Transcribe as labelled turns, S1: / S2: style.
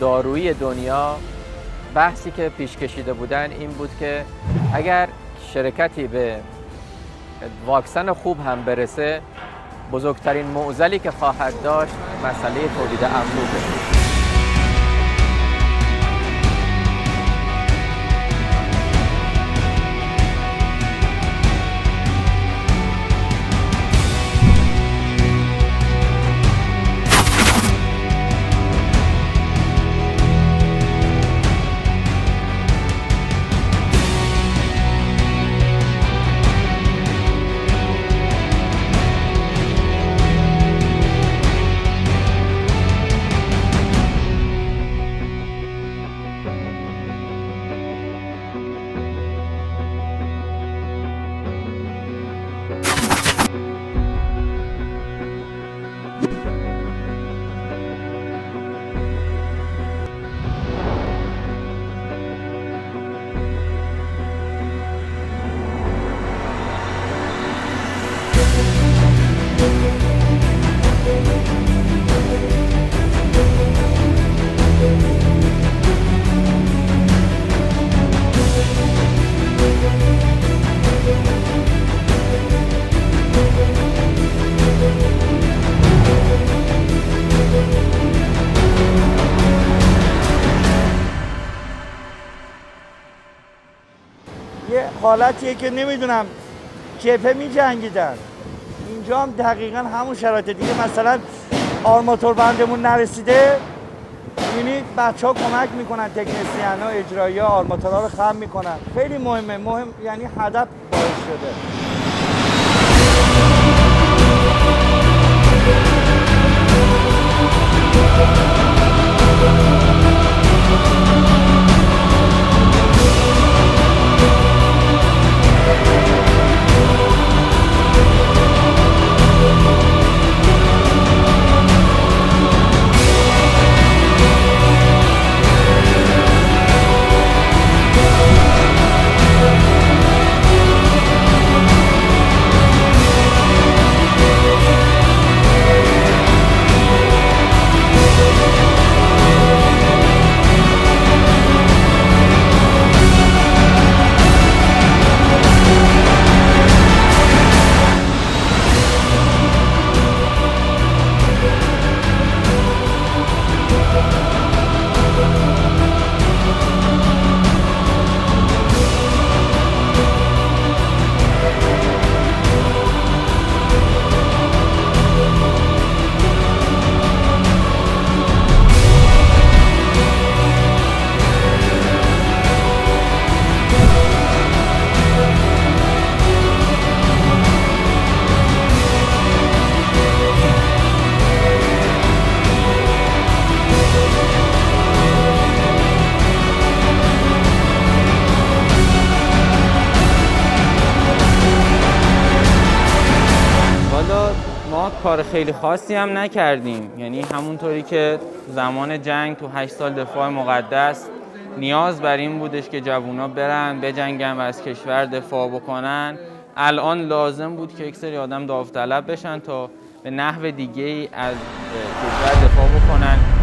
S1: دارویی دنیا بحثی که پیش کشیده بودن این بود که اگر شرکتی به واکسن خوب هم برسه، بزرگترین معضلی که خواهد داشت مسئله تولید انبوهه.
S2: یه حالتیه که نمیدونم جبهه می‌جنگیدن. اینجا هم دقیقاً همون شرایط دیگه، مثلا آرماتور بندمون نرسیده، می‌بینید بچه‌ها کمک میکنن، تکنسین‌ها اجرایی آرماتورها رو خم میکنن. خیلی مهمه، یعنی هدف باعث شده.
S3: ما کار خیلی خاصی هم نکردیم، یعنی همونطوری که زمان جنگ تو 8 سال دفاع مقدس نیاز بر این بودش که جوونا برن بجنگن و از کشور دفاع بکنن، الان لازم بود که یک سری آدم داوطلب بشن تا به نحو دیگه‌ای از کشور دفاع بکنن.